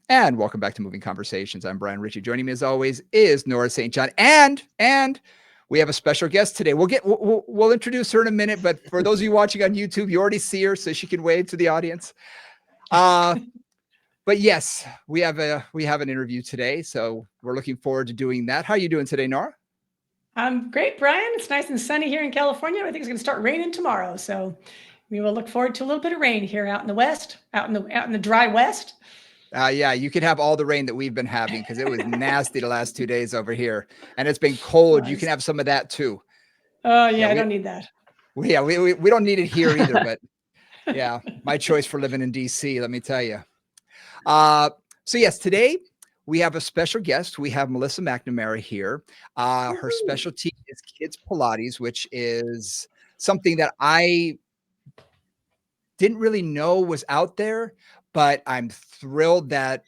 And welcome back to Moving Conversations. I'm Brian Ritchie. Joining me as always is Nora St. John, and we have a special guest today. We'll introduce her in a minute, but for those of you watching on YouTube, you already see her, so she can wave to the audience. But yes, we have an interview today, so we're looking forward to doing that. How are you doing today, Nora? I'm great, Brian. It's nice and sunny here in California. I think it's going to start raining tomorrow, so we will look forward to a little bit of rain here out in the west, out in the dry west. Yeah, you could have all the rain that we've been having because it was nasty the last 2 days over here, and it's been cold. Nice. You can have some of that too. Oh yeah, I don't need that. We don't need it here either, but yeah, my choice for living in DC, let me tell you. So yes, today we have a special guest. We have Melissa McNamara here. Her specialty is kids Pilates, which is something that I didn't really know was out there, but I'm thrilled that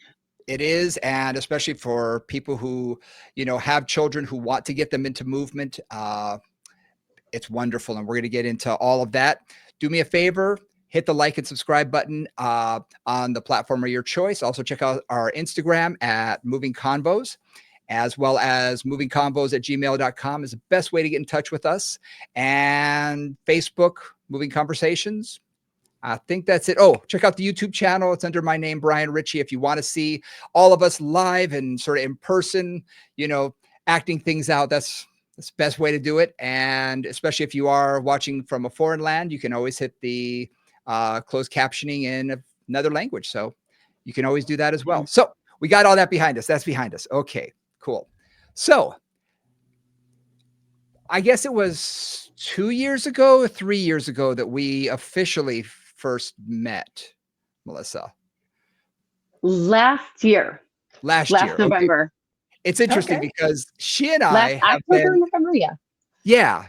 it is. And especially for people who, have children who want to get them into movement, it's wonderful. And we're going to get into all of that. Do me a favor, hit the like and subscribe button on the platform of your choice. Also check out our Instagram at Moving Convos, as well as movingconvos@gmail.com is the best way to get in touch with us. And Facebook, Moving Conversations. I think that's it. Oh, check out the YouTube channel. It's under my name, Brian Ritchie. If you want to see all of us live and sort of in person, acting things out, that's the best way to do it. And especially if you are watching from a foreign land, you can always hit the closed captioning in another language. So you can always do that as well. So we got all that behind us. That's behind us. Okay, cool. So I guess it was 2 years ago, 3 years ago that we officially first met, Melissa. Last year. Last November. Okay. It's interesting because she and I have been November, yeah.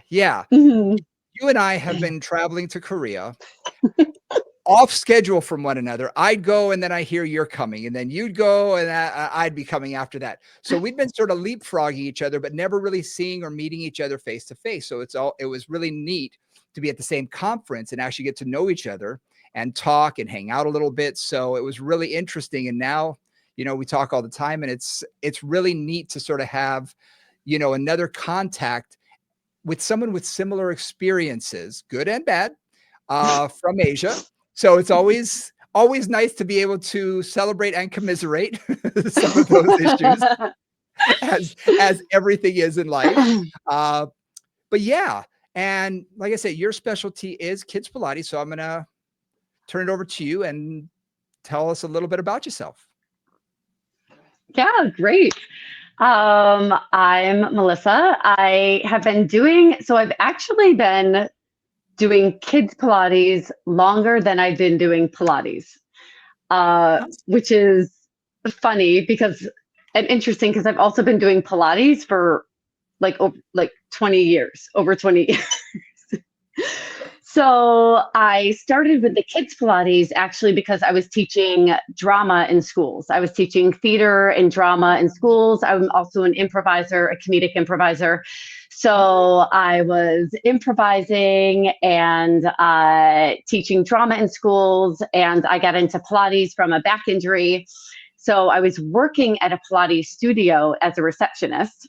Mm-hmm. You and I have been traveling to Korea off schedule from one another. I'd go and then I hear you're coming, and then you'd go and I'd be coming after that. So we'd been sort of leapfrogging each other, but never really seeing or meeting each other face to face. So it was really neat to be at the same conference and actually get to know each other and talk and hang out a little bit. So it was really interesting. And now, we talk all the time, and it's really neat to sort of have, another contact with someone with similar experiences, good and bad, from Asia. So it's always nice to be able to celebrate and commiserate some of those issues as everything is in life. But yeah. And like I said, your specialty is kids Pilates. So I'm going to turn it over to you and tell us a little bit about yourself. Yeah, great. I'm Melissa. I've actually been doing kids Pilates longer than I've been doing Pilates, which is funny and interesting because I've also been doing Pilates for over 20 years. So I started with the kids Pilates actually because I was teaching drama in schools. I was teaching theater and drama in schools. I'm also an improviser, a comedic improviser. So I was improvising and teaching drama in schools, and I got into Pilates from a back injury. So I was working at a Pilates studio as a receptionist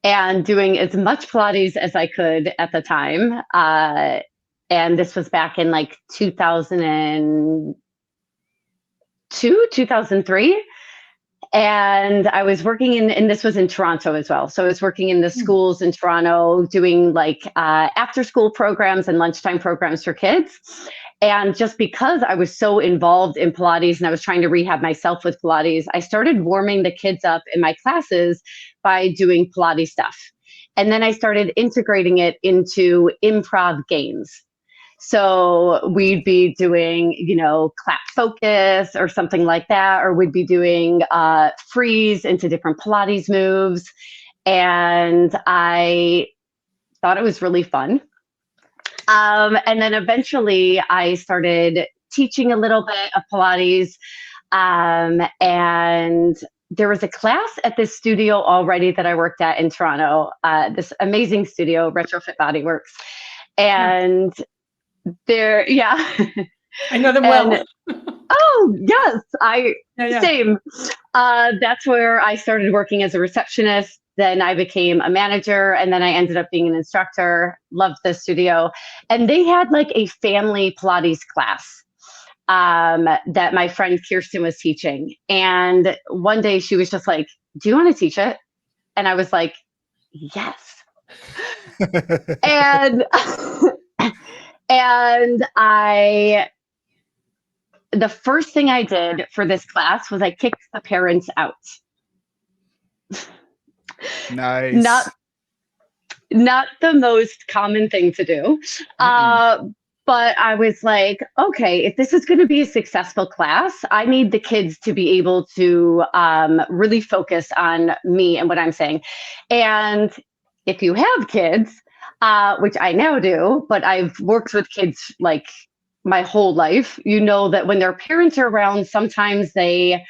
and doing as much Pilates as I could at the time. And this was back in 2002, 2003. And I was working and this was in Toronto as well. So I was working in the schools in Toronto doing after school programs and lunchtime programs for kids. And just because I was so involved in Pilates and I was trying to rehab myself with Pilates, I started warming the kids up in my classes by doing Pilates stuff. And then I started integrating it into improv games. So we'd be doing, clap focus or something like that, or we'd be doing freeze into different Pilates moves. And I thought it was really fun. And then eventually I started teaching a little bit of Pilates. And there was a class at this studio already that I worked at in Toronto, this amazing studio, Retrofit Bodyworks. And I know them well. Oh, yes, Yeah. same. That's where I started working as a receptionist. Then I became a manager, and then I ended up being an instructor. Loved the studio. And they had like a family Pilates class that my friend Kirsten was teaching. And one day she was just like, "Do you want to teach it?" And I was like, "Yes." And and the first thing I did for this class was I kicked the parents out. Nice. Not the most common thing to do. But I was like, okay, if this is going to be a successful class, I need the kids to be able to really focus on me and what I'm saying. And if you have kids, which I now do, but I've worked with kids like my whole life, you know that when their parents are around, sometimes they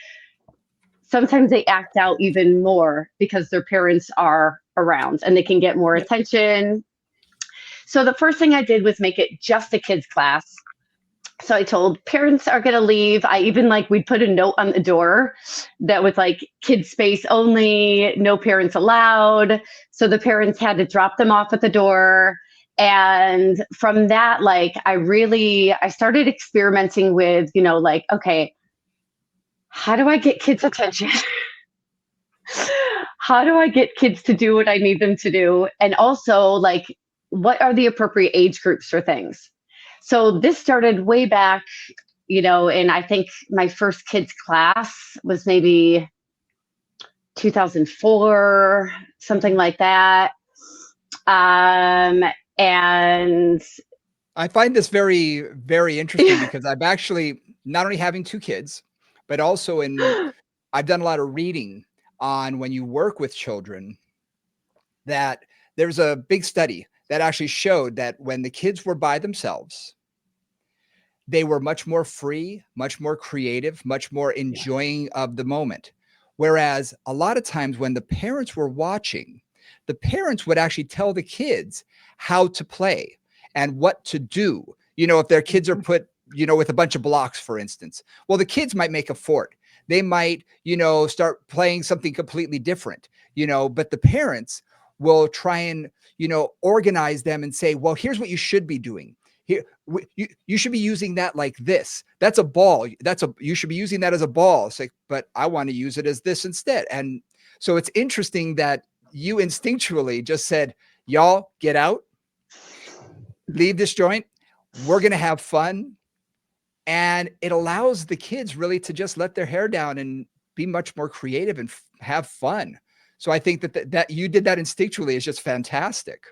act out even more because their parents are around and they can get more attention. So the first thing I did was make it just a kids class. So I told parents are going to leave. I even we'd put a note on the door that was like kids space only, no parents allowed. So the parents had to drop them off at the door. And from that, I started experimenting with, okay, how do I get kids' attention? How do I get kids to do what I need them to do? And also, what are the appropriate age groups for things? So this started way back, and I think my first kids class was maybe 2004, something like that. And I find this very, very interesting because I've actually not only having 2 kids, but also I've done a lot of reading on when you work with children, that there's a big study that actually showed that when the kids were by themselves, they were much more free, much more creative, much more enjoying of the moment. Whereas a lot of times when the parents were watching, the parents would actually tell the kids how to play and what to do. If their kids are put, with a bunch of blocks, for instance, well, the kids might make a fort. They might, start playing something completely different, but the parents will try and, organize them and say, well, here's what you should be doing. Here, you should be using that like this. That's a ball. You should be using that as a ball. It's like, but I want to use it as this instead. And so it's interesting that you instinctually just said, y'all get out, leave this joint. We're going to have fun. And it allows the kids really to just let their hair down and be much more creative and have fun. So I think that you did that instinctually is just fantastic.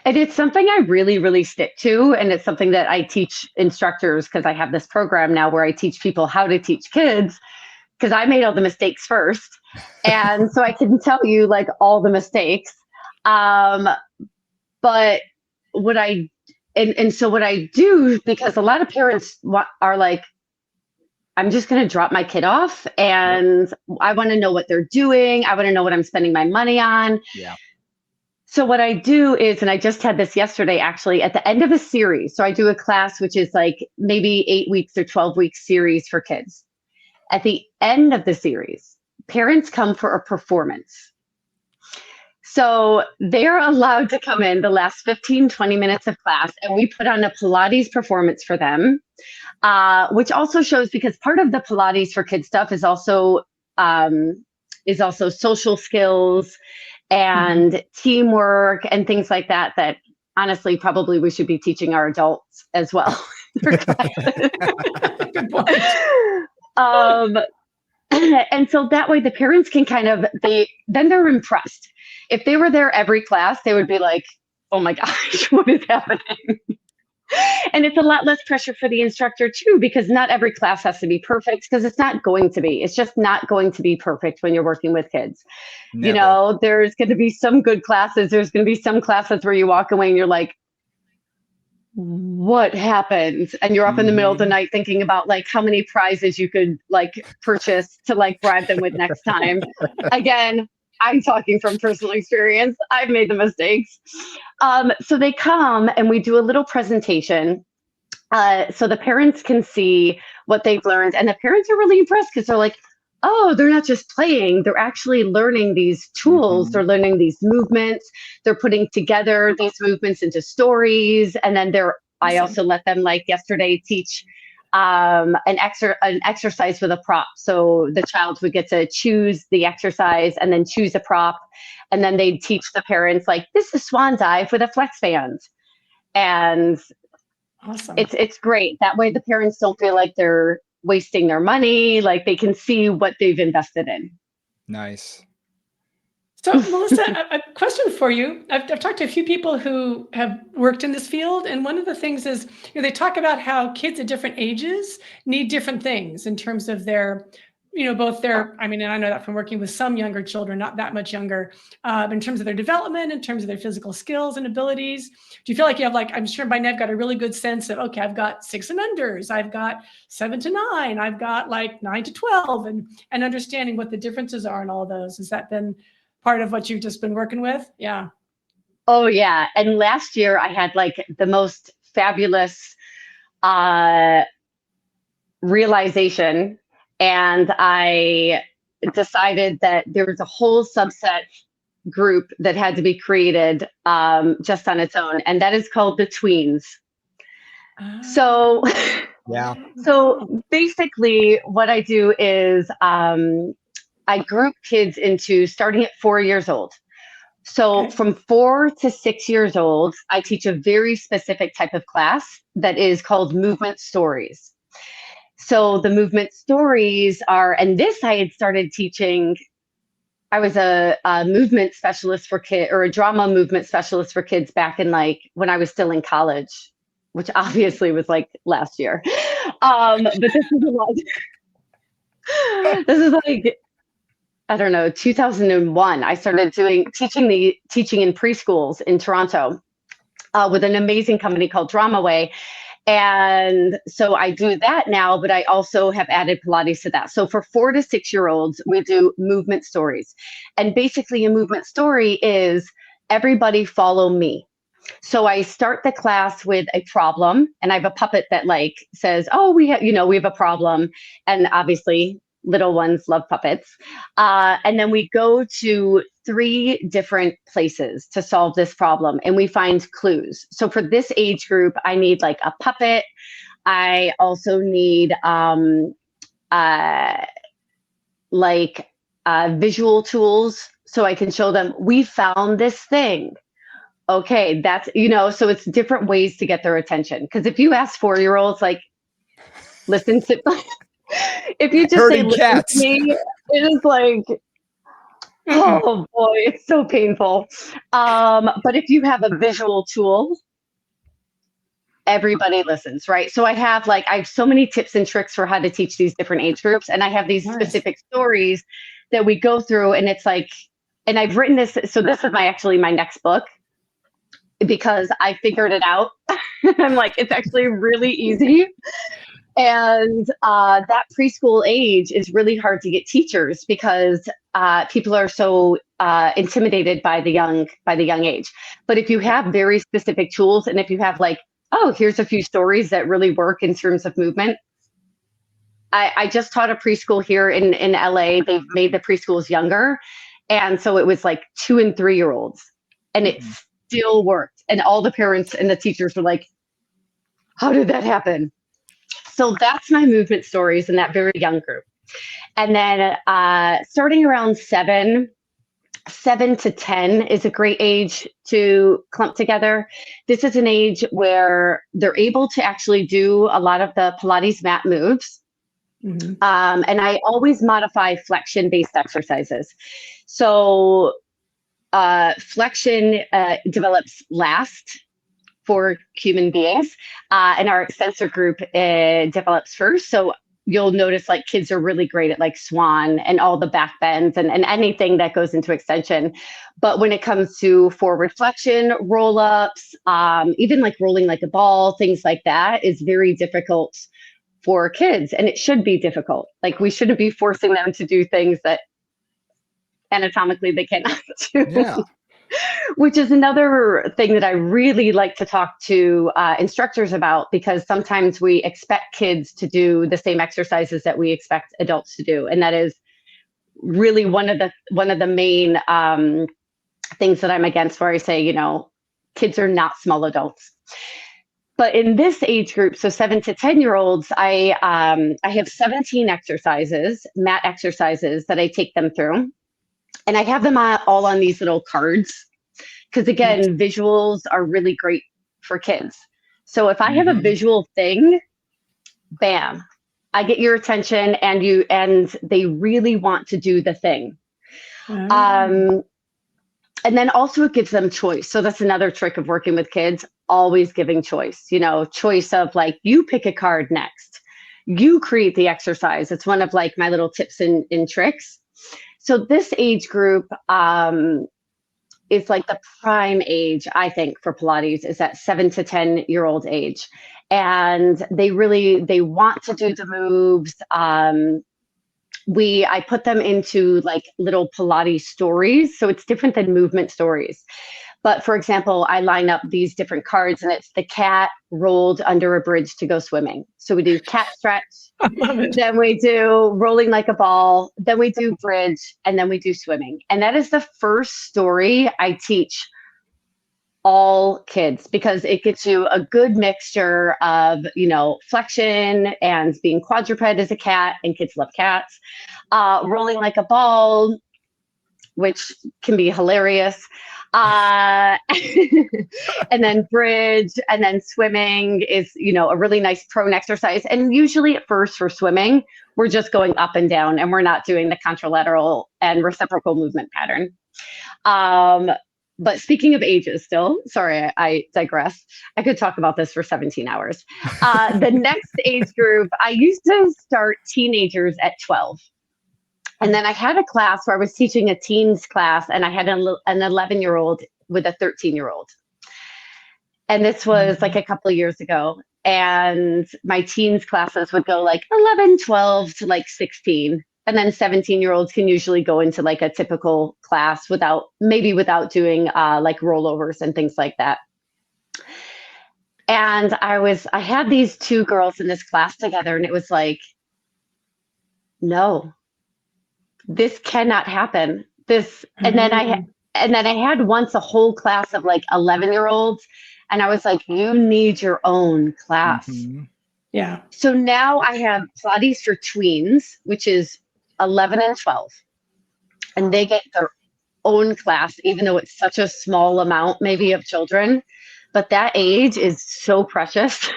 And it's something I really, really stick to. And it's something that I teach instructors, because I have this program now where I teach people how to teach kids, because I made all the mistakes first. And so I can tell you all the mistakes. But so what I do, because a lot of parents are like, I'm just going to drop my kid off and I want to know what they're doing. I want to know what I'm spending my money on. Yeah. So what I do is, and I just had this yesterday, actually, at the end of a series. So I do a class, which is maybe 8 weeks or 12 week series for kids. At the end of the series, parents come for a performance. So they're allowed to come in the last 15, 20 minutes of class, and we put on a Pilates performance for them, which also shows, because part of the Pilates for kids stuff is also social skills and teamwork and things like that, that honestly, probably we should be teaching our adults as well. Good point. And so that way the parents can then they're impressed. If they were there every class, they would be like, oh my gosh, what is happening? And it's a lot less pressure for the instructor too, because not every class has to be perfect, because it's not going to be. It's just not going to be perfect when you're working with kids. Never. There's going to be some good classes. There's going to be some classes where you walk away and you're like, what happened? And you're up in the middle of the night thinking about how many prizes you could purchase to bribe them with next time. Again, I'm talking from personal experience. I've made the mistakes. So they come and we do a little presentation, So the parents can see what they've learned, and the parents are really impressed because they're like, oh, they're not just playing, they're actually learning these tools, they're learning these movements, they're putting together these movements into stories. And then I also let them, like yesterday, teach an exercise with a prop. So the child would get to choose the exercise and then choose a prop. And then they'd teach the parents, like, this is swan dive with a flex band. And Awesome. It's great. That way the parents don't feel like they're wasting their money, like they can see what they've invested in. Nice. So, Melissa, a question for you. I've talked to a few people who have worked in this field, and one of the things is, they talk about how kids at different ages need different things in terms of their, both their, and I know that from working with some younger children, not that much younger, in terms of their development, in terms of their physical skills and abilities. Do you feel like you have, like, I'm sure by now I've got a really good sense of, okay, I've got 6 and unders, I've got 7 to 9, I've got like 9 to 12, and understanding what the differences are in all of those. Has that been part of what you've just been working with? Yeah. Oh yeah. And last year I had like the most fabulous realization, and I decided that there was a whole subset group that had to be created just on its own, and that is called the tweens. So Yeah. so basically what I do is I group kids into starting at 4 years old. So Okay. from 4 to 6 years old, I teach a very specific type of class that is called movement stories. So the movement stories are, and this I had started teaching. I was a movement specialist for kids, or a drama movement specialist for kids back in, like, when I was still in college, which obviously was like last year. But this is a lot. This is like, I don't know, 2001. I started teaching in preschools in Toronto with an amazing company called Dramaway. And so I do that now, but I also have added Pilates to that. So for 4 to 6 year olds, we do movement stories. And basically a movement story is everybody follow me. So I start the class with a problem, and I have a puppet that, like, says, oh, we have a problem. And obviously little ones love puppets. And then we go to 3 different places to solve this problem, and we find clues. So for this age group, I need like a puppet. I also need visual tools, so I can show them, we found this thing. Okay, that's, so it's different ways to get their attention. Because if you ask 4-year-olds, like, listen to, if you just say, Herding listen cats. to me, it is like, oh boy, it's so painful. But if you have a visual tool, everybody listens, right? So I have so many tips and tricks for how to teach these different age groups. And I have these specific stories that we go through, and it's like, and I've written this. So this is my next book, because I figured it out. I'm like, it's actually really easy. And that preschool age is really hard to get teachers, because people are so intimidated by the young age. But if you have very specific tools, and if you have like, oh, here's a few stories that really work in terms of movement. I just taught a preschool here in LA. They've made the preschools younger. And so it was like 2 and 3 year olds, and it still worked. And all the parents and the teachers were like, how did that happen? So that's my movement stories in that very young group. And then starting around 7 to 10 is a great age to clump together. This is an age where they're able to actually do a lot of the Pilates mat moves. And I always modify flexion-based exercises. So flexion develops last for human beings, and our extensor group develops first. So you'll notice like kids are really great at like swan and all the back bends and anything that goes into extension. But when it comes to forward flexion, roll-ups, even like rolling like a ball, things like that is very difficult for kids. And it should be difficult. Like, we shouldn't be forcing them to do things that anatomically they cannot do. Yeah. Which is another thing that I really like to talk to instructors about, because sometimes we expect kids to do the same exercises that we expect adults to do, and that is really one of the main things that I'm against, where I say, kids are not small adults. But in this age group, so 7 to 10-year-olds, I have 17 exercises, mat exercises, that I take them through, and I have them all on these little cards, because again, visuals are really great for kids. So if I have a visual thing, bam, I get your attention, and they really want to do the thing. And then also it gives them choice. So that's another trick of working with kids, always giving choice, choice of like, you pick a card next, you create the exercise. It's one of like my little tips and tricks. So this age group is like the prime age, I think, for Pilates, is that 7 to 10-year-old age. And they want to do the moves. I put them into like little Pilates stories. So it's different than movement stories. But for example, I line up these different cards, and it's the cat rolled under a bridge to go swimming. So we do cat stretch, then we do rolling like a ball, then we do bridge, and then we do swimming. And that is the first story I teach all kids, because it gets you a good mixture of, flexion and being quadruped as a cat, and kids love cats, rolling like a ball, which can be hilarious, and then bridge, and then swimming is, a really nice prone exercise. And usually at first for swimming, we're just going up and down, and we're not doing the contralateral and reciprocal movement pattern. But speaking of ages still, sorry, I digress. I could talk about this for 17 hours. The next age group, I used to start teenagers at 12. And then I had a class where I was teaching a teens class, and I had an 11-year-old with a 13-year-old. And this was like a couple of years ago. And my teens classes would go like 11, 12 to like 16. And then 17-year-olds can usually go into like a typical class without doing like rollovers and things like that. And I had these two girls in this class together, and it was like, no, this cannot happen. And then I had once a whole class of like 11-year-olds, and I was like, you need your own class. Yeah. So now I have Pilates for tweens, which is 11 and 12, and they get their own class, even though it's such a small amount maybe of children, but that age is so precious.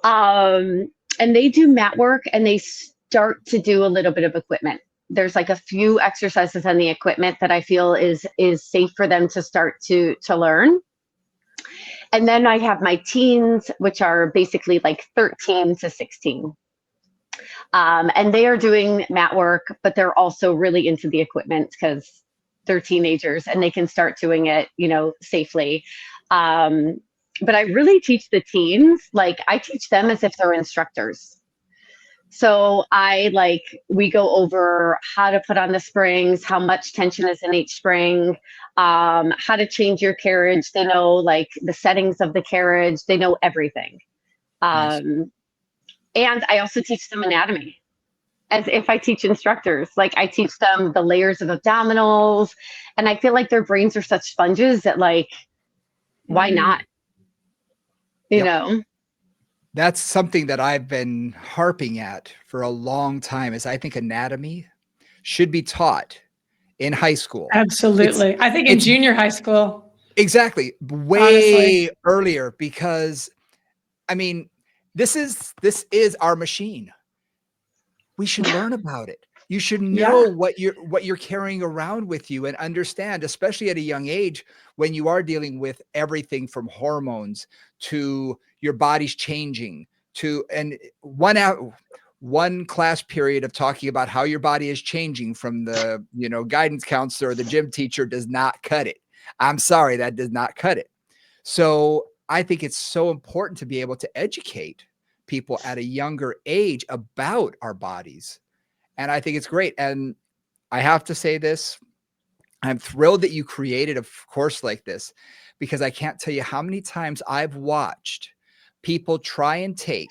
And they do mat work, and they start to do a little bit of equipment. There's like a few exercises on the equipment that I feel is safe for them to start to learn. And then I have my teens, which are basically like 13 to 16. And they are doing mat work, but they're also really into the equipment because they're teenagers and they can start doing it, safely. But I really teach the teens, like I teach them as if they're instructors. So we go over how to put on the springs, how much tension is in each spring, how to change your carriage. They know like the settings of the carriage. They know everything. Nice. And I also teach them anatomy as if I teach instructors. Like I teach them the layers of abdominals, and I feel like their brains are such sponges that like, why not? You know? That's something that I've been harping at for a long time, is I think anatomy should be taught in high school. Absolutely. I think in junior high school. Exactly. Way earlier, because I mean, this is our machine. We should learn about it. You should know what you're carrying around with you and understand, especially at a young age, when you are dealing with everything from hormones to your body's changing and one class period of talking about how your body is changing from the, guidance counselor or the gym teacher does not cut it. I'm sorry, that does not cut it. So I think it's so important to be able to educate people at a younger age about our bodies. And I think it's great. And I have to say this, I'm thrilled that you created a course like this, because I can't tell you how many times I've watched people try and take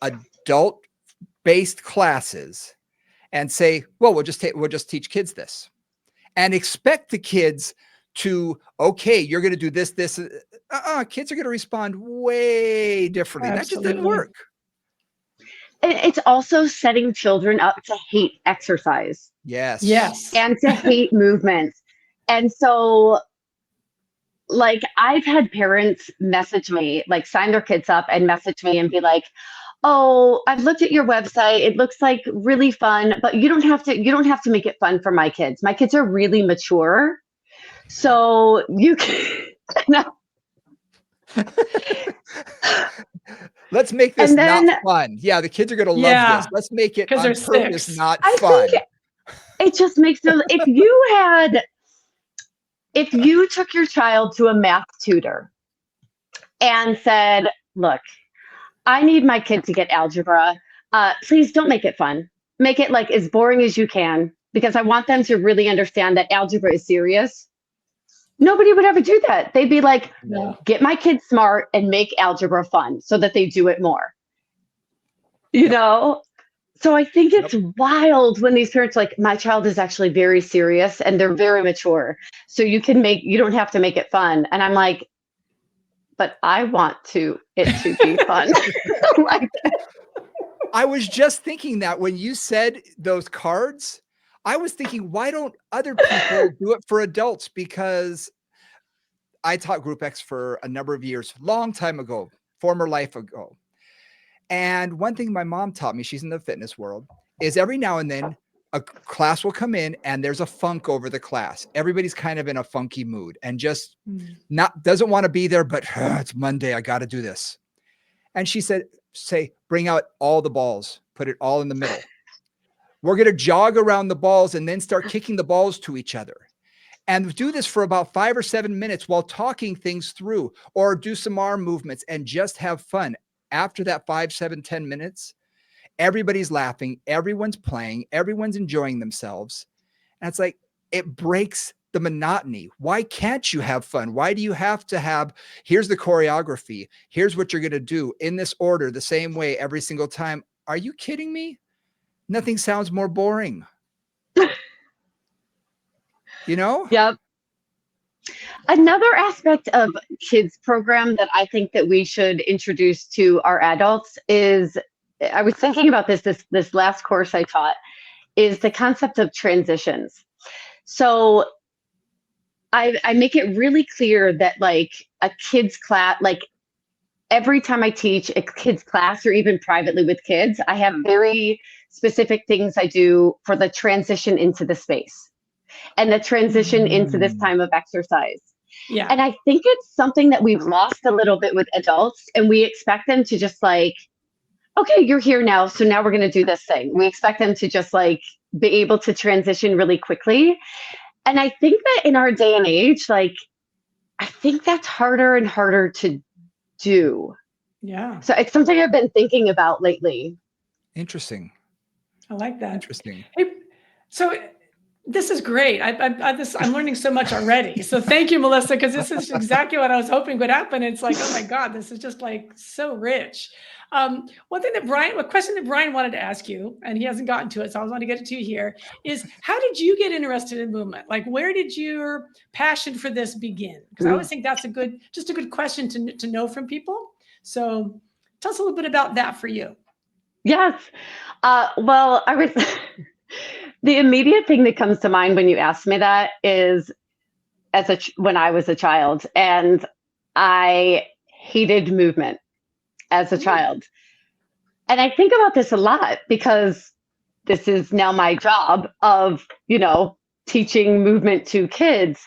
adult-based classes and say, well, we'll just teach kids this, and expect the kids to, okay, you're going to do this, this. Kids are going to respond way differently. That just didn't Absolutely. work. It's also setting children up to hate exercise Yes. Yes. and to hate movements. And so, like, I've had parents message me, like sign their kids up and message me and be like, oh, I've looked at your website. It looks like really fun, but you don't have to make it fun for my kids. My kids are really mature. So you can Let's make this not fun. Yeah, the kids are going to love this. Let's make it on purpose, not fun. think it just makes them, if you took your child to a math tutor and said, look, I need my kid to get algebra. Please don't make it fun. Make it like as boring as you can, because I want them to really understand that algebra is serious. Nobody would ever do that. They'd be like, get my kids smart and make algebra fun so that they do it more. You know? So I think it's wild when these parents are like, my child is actually very serious and they're very mature. So you don't have to make it fun. And I'm like, but I want it to be fun. Like, I was just thinking that when you said those cards, I was thinking, why don't other people do it for adults? Because I taught Group X for a number of years, long time ago, former life ago. And one thing my mom taught me, she's in the fitness world, is every now and then a class will come in and there's a funk over the class. Everybody's kind of in a funky mood and just doesn't want to be there, but it's Monday, I got to do this. And she said, bring out all the balls, put it all in the middle. We're going to jog around the balls and then start kicking the balls to each other. And do this for about 5 or 7 minutes while talking things through, or do some arm movements and just have fun. After that 5, 7, 10 minutes, everybody's laughing, everyone's playing, everyone's enjoying themselves. And it's like, it breaks the monotony. Why can't you have fun? Why do you have to have, here's the choreography, here's what you're going to do in this order, the same way every single time? Are you kidding me? Nothing sounds more boring. You know? Yep. Another aspect of kids program that I think that we should introduce to our adults is, I was thinking about this last course I taught, is the concept of transitions. So I make it really clear that like a kid's class, like every time I teach a kid's class or even privately with kids, I have very specific things I do for the transition into the space and the transition into this time of exercise. Yeah. And I think it's something that we've lost a little bit with adults, and we expect them to just like, okay, you're here now, so now we're going to do this thing. We expect them to just like be able to transition really quickly. And I think that in our day and age, like, I think that's harder and harder to do. Yeah. So it's something I've been thinking about lately. Interesting. I like that. Interesting. Hey, so this is great. I'm learning so much already. So thank you, Melissa, because this is exactly what I was hoping would happen. It's like, oh my God, this is just like so rich. A question that Brian wanted to ask you, and he hasn't gotten to it, so I want to get it to you here, is how did you get interested in movement? Like, where did your passion for this begin? Because I always think that's a good question to know from people. So tell us a little bit about that for you. Yes. Well, I was... The immediate thing that comes to mind when you ask me that is when I was a child, and I hated movement as a child. And I think about this a lot because this is now my job of, teaching movement to kids.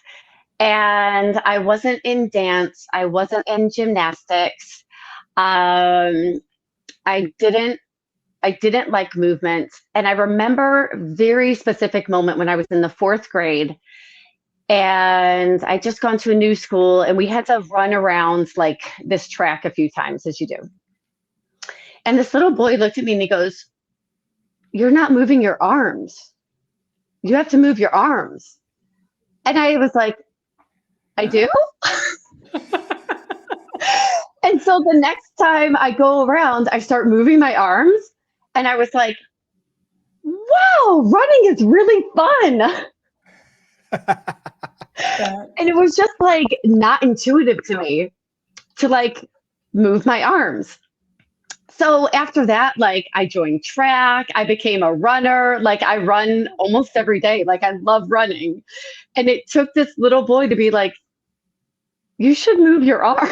And I wasn't in dance. I wasn't in gymnastics. I didn't like movement. And I remember a very specific moment when I was in the 4th grade and I just gone to a new school and we had to run around like this track a few times, as you do. And this little boy looked at me and he goes, "You're not moving your arms. You have to move your arms." And I was like, I do? And so the next time I go around, I start moving my arms, and I was like, wow, running is really fun. And it was just like not intuitive to me to like move my arms. So after that, like I joined track, I became a runner. Like I run almost every day. Like I love running. And it took this little boy to be like, you should move your arm.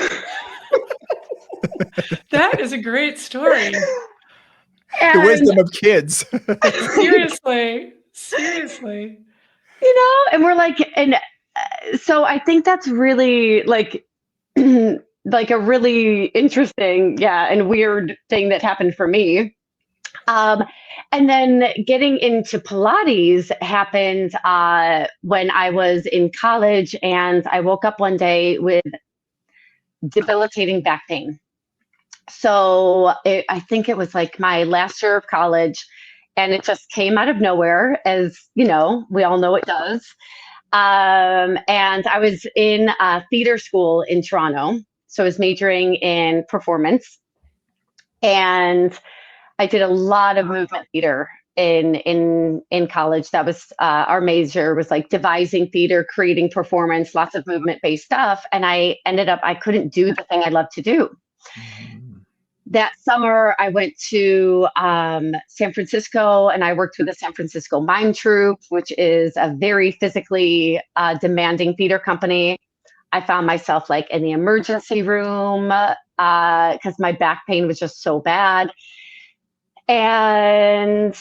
That is a great story. The wisdom of kids. Seriously. And we're like, and so I think that's really like, like a really interesting, and weird thing that happened for me. And then getting into Pilates happened when I was in college, and I woke up one day with debilitating back pain. So I think it was like my last year of college, and it just came out of nowhere, as we all know it does. And I was in theater school in Toronto, so I was majoring in performance, and I did a lot of movement theater in college. That was our major, was like devising theater, creating performance, lots of movement based stuff. And I couldn't do the thing I love to do. That summer, I went to San Francisco, and I worked with the San Francisco Mime Troupe, which is a very physically demanding theater company. I found myself like in the emergency room because my back pain was just so bad. And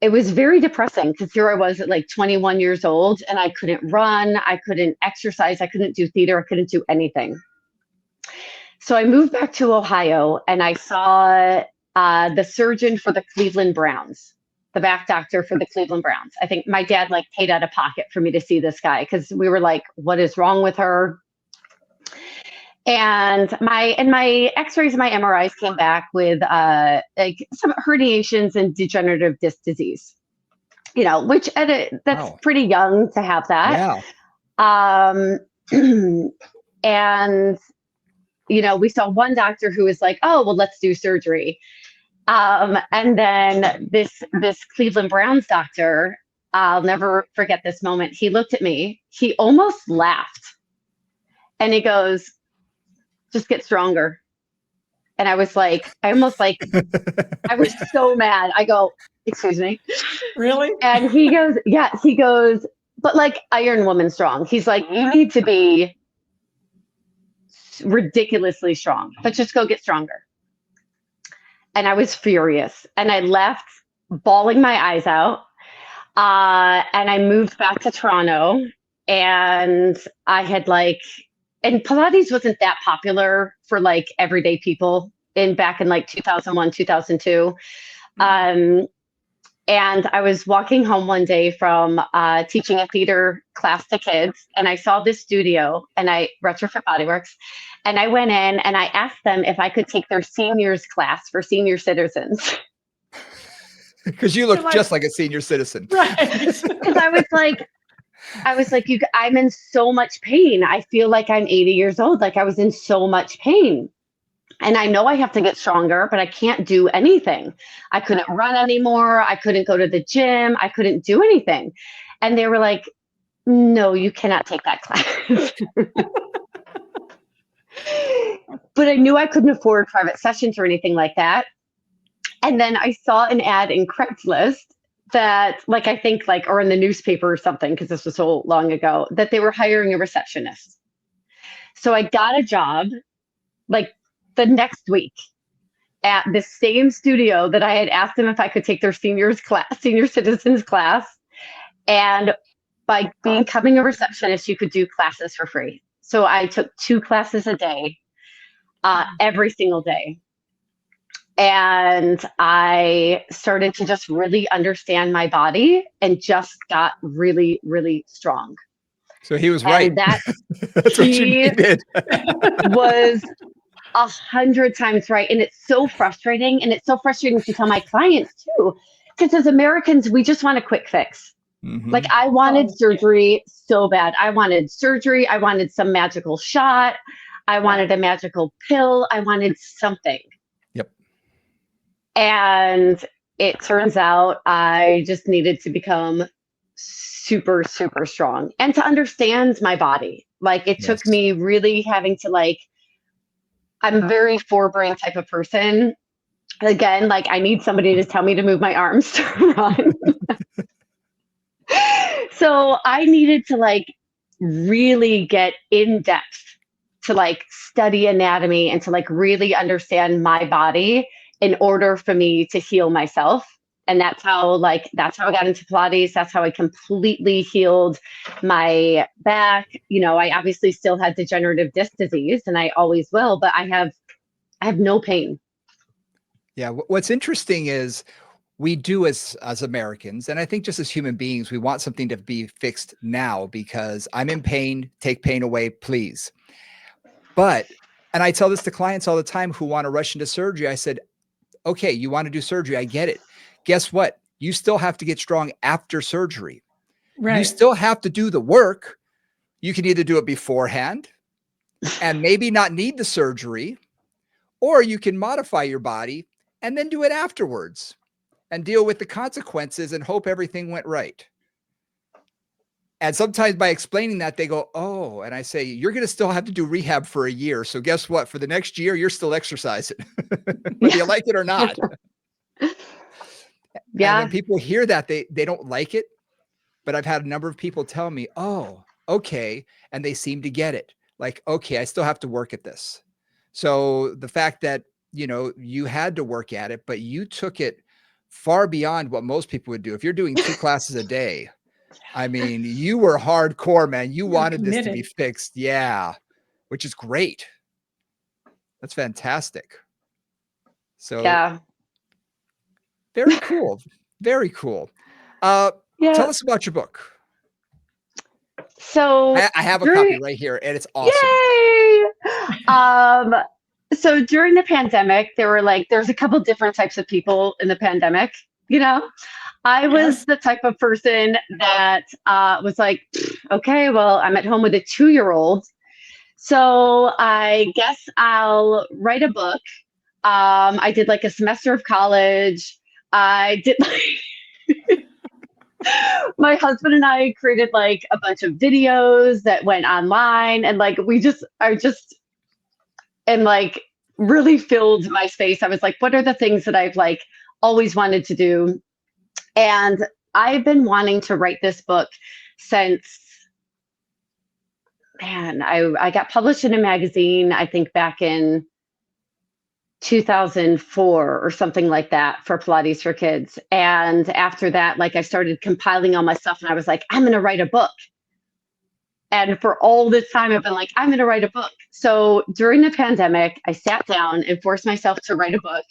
it was very depressing because here I was at like 21 years old, and I couldn't run, I couldn't exercise, I couldn't do theater, I couldn't do anything. So I moved back to Ohio, and I saw the surgeon for the Cleveland Browns, the back doctor for the Cleveland Browns. I think my dad like paid out of pocket for me to see this guy because we were like, what is wrong with her? And my x-rays and my MRIs came back with like some herniations and degenerative disc disease, which that's pretty young to have that. Yeah. And we saw one doctor who was like, oh, well, let's do surgery. And then this Cleveland Browns doctor, I'll never forget this moment. He looked at me, he almost laughed, and he goes, just get stronger. And I was like, I was so mad. I go, excuse me? Really? And he goes, but like Iron Woman strong. He's like, you need to be ridiculously strong, but just go get stronger. And I was furious, and I left bawling my eyes out. And I moved back to Toronto, and I had and Pilates wasn't that popular for like everyday people back in like 2001, 2002. And I was walking home one day from teaching a theater class to kids, and I saw this studio, and Retrofit Bodyworks, and I went in and I asked them if I could take their seniors class for senior citizens. Because you look just like a senior citizen. Right. Because I was like, I'm in so much pain. I feel like I'm 80 years old. Like I was in so much pain. And I know I have to get stronger, but I can't do anything. I couldn't run anymore. I couldn't go to the gym. I couldn't do anything. And they were like, no, you cannot take that class. But I knew I couldn't afford private sessions or anything like that. And then I saw an ad in Craigslist that I think or in the newspaper or something, because this was so long ago, that they were hiring a receptionist. So I got a job the next week at the same studio that I had asked them if I could take their senior citizens class. And by becoming a receptionist, you could do classes for free. So I took 2 classes a day, every single day. And I started to just really understand my body and just got really, really strong. So he was right. And that's what you needed. Was 100 times right. And it's so frustrating. And it's so frustrating to tell my clients too, because as Americans, we just want a quick fix. Mhm. Like I wanted Oh, surgery so bad. I wanted surgery. I wanted some magical shot. I yeah. wanted a magical pill. I wanted something. Yep. And it turns out I just needed to become super, super strong and to understand my body. Like it took Yes. me really having to like, I'm a very forebrain type of person. Again, like I need somebody to tell me to move my arms to run. So I needed to like really get in depth to like study anatomy and to like really understand my body in order for me to heal myself. And that's how I got into Pilates. That's how I completely healed my back. You know, I obviously still had degenerative disc disease and I always will, but I have no pain. Yeah. What's interesting is we do as Americans, and I think just as human beings, we want something to be fixed now because I'm in pain, take pain away, please. But, and I tell this to clients all the time who want to rush into surgery. I said, okay, you want to do surgery. I get it. Guess what? You still have to get strong after surgery. You Right. still have to do the work. You can either do it beforehand and maybe not need the surgery, or you can modify your body and then do it afterwards and deal with the consequences and hope everything went right. And sometimes by explaining that, they go, oh, and I say, you're going to still have to do rehab for a year. So guess what? For the next year, you're still exercising, whether you like it or not. And when Yeah. people hear that, they don't like it. But I've had a number of people tell me, oh, okay. And they seem to get it. Like, okay, I still have to work at this. So the fact that, you had to work at it, but you took it far beyond what most people would do. If you're doing 2 classes a day, I mean, you were hardcore, man. You You're wanted this to be committed. fixed. Yeah, which is great. That's fantastic. So Yeah. very cool. Very cool. Uh, Yeah. Tell us about your book. So I have a copy during right here, and it's awesome. Yay! Um, so during the pandemic, there's a couple different types of people in the pandemic. You know, I was Yes. the type of person that was like, okay, well, I'm at home with a 2-year-old, so I guess I'll write a book. I did like a semester of college. I did like my husband and I created like a bunch of videos that went online and like I just and like really filled my space. I was like, what are the things that I've like always wanted to do? And I've been wanting to write this book since I got published in a magazine, I think back in 2004 or something like that for Pilates for Kids. And after that, like I started compiling all my stuff and I was like, I'm going to write a book. And for all this time, I've been like, I'm going to write a book. So during the pandemic, I sat down and forced myself to write a book.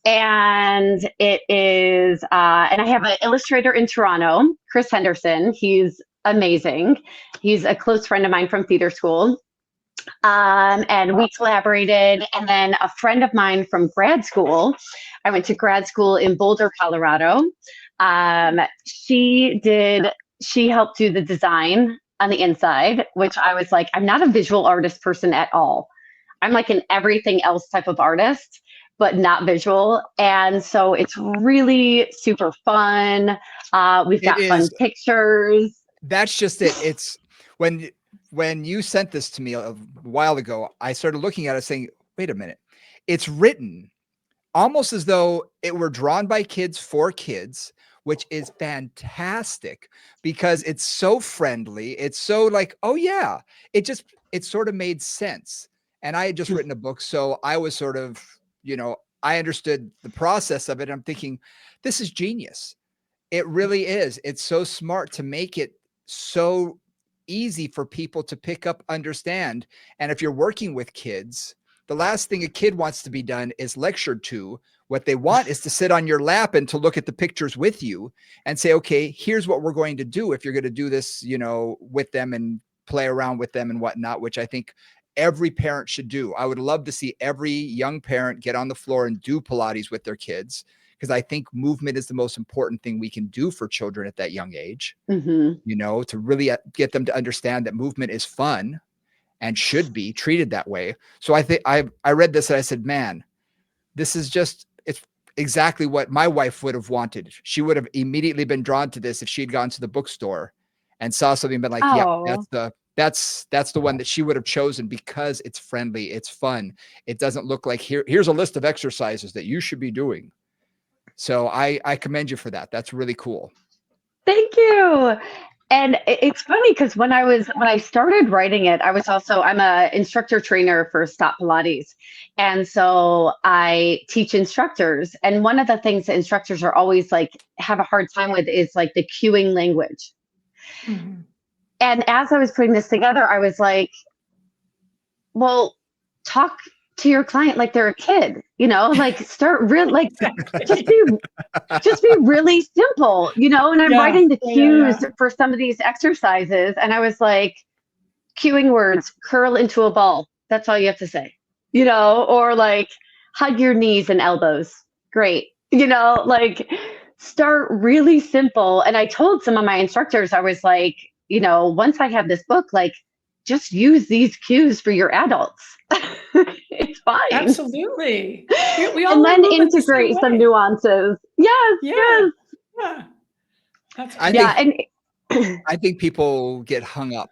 And it is, and I have an illustrator in Toronto, Chris Henderson. He's amazing. He's a close friend of mine from theater school. And we collaborated. And then a friend of mine from grad school, I went to grad school in Boulder, Colorado. She helped do the design on the inside, which I was like, I'm not a visual artist person at all. I'm like an everything else type of artist, but not visual. And so it's really super fun. We've It got fun is. pictures. That's just it. It's when you sent this to me a while ago, I started looking at it saying, wait a minute. It's written almost as though it were drawn by kids for kids, which is fantastic because it's so friendly. It's so like, oh yeah, it sort of made sense. And I had just written a book, so I was sort of, I understood the process of it. I'm thinking, this is genius. It really is. It's so smart to make it so easy for people to pick up, understand. And if you're working with kids, the last thing a kid wants to be done is lectured to. What they want is to sit on your lap and to look at the pictures with you and say, okay, here's what we're going to do if you're going to do this, with them and play around with them and whatnot, which I think every parent should do. I would love to see every young parent get on the floor and do Pilates with their kids because I think movement is the most important thing we can do for children at that young age, to really get them to understand that movement is fun and should be treated that way. So I think I read this and I said, man, this is it's exactly what my wife would have wanted. She would have immediately been drawn to this if she'd gone to the bookstore and saw something and been like, yeah, that's the one that she would have chosen because it's friendly, it's fun. It doesn't look like here's a list of exercises that you should be doing. So I commend you for that. That's really cool. Thank you. And it's funny because when I started writing it, I'm a instructor trainer for Stott Pilates. And so I teach instructors. And one of the things that instructors are always like have a hard time with is like the cueing language. Mm-hmm. And as I was putting this together, I was like, well, talk to your client like they're a kid, like start real, like just be really simple, and I'm writing the cues for some of these exercises. And I was like, cueing words, curl into a ball. That's all you have to say, or like hug your knees and elbows. Great. Like start really simple. And I told some of my instructors, I was like, once I have this book, like just use these cues for your adults. It's fine. Absolutely. We all and then integrate some nuances. Yes. Yeah. That's I think people get hung up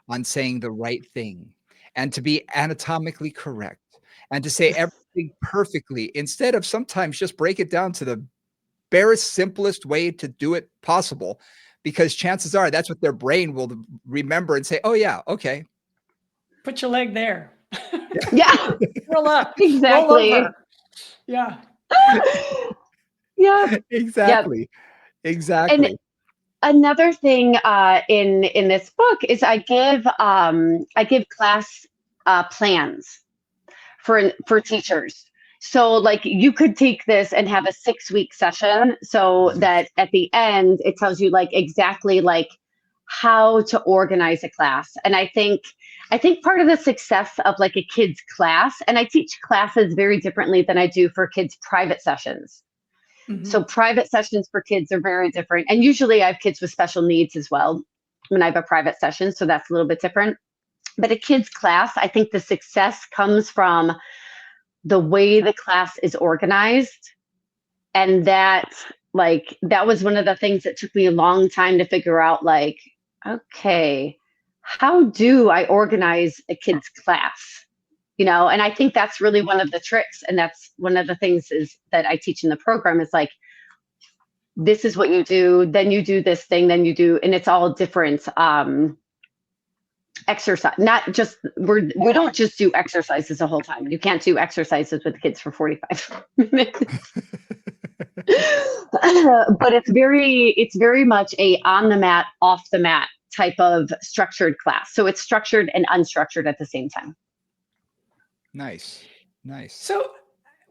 on saying the right thing and to be anatomically correct and to say everything perfectly instead of sometimes just break it down to the barest, simplest way to do it possible, because chances are that's what their brain will remember and say, oh yeah, okay. Put your leg there. Yeah. Roll up. Exactly. Roll over. Yeah. Yeah. Exactly. Yep. Exactly. And another thing in this book is I give class plans for teachers. So like you could take this and have a 6-week session so that at the end it tells you like exactly like how to organize a class. And I think part of the success of like a kid's class, and I teach classes very differently than I do for kids' private sessions. Mm-hmm. So private sessions for kids are very different. And usually I have kids with special needs as well when I have a private session. So that's a little bit different. But a kid's class, I think the success comes from the way the class is organized. And that was one of the things that took me a long time to figure out, like, okay, how do I organize a kid's class? And I think that's really one of the tricks. And that's one of the things is that I teach in the program is like, this is what you do, then you do this thing, then you do, and it's all different exercise. Not just, we don't just do exercises the whole time. You can't do exercises with kids for 45 minutes. But it's very much a on the mat, off the mat type of structured class. So it's structured and unstructured at the same time. Nice. So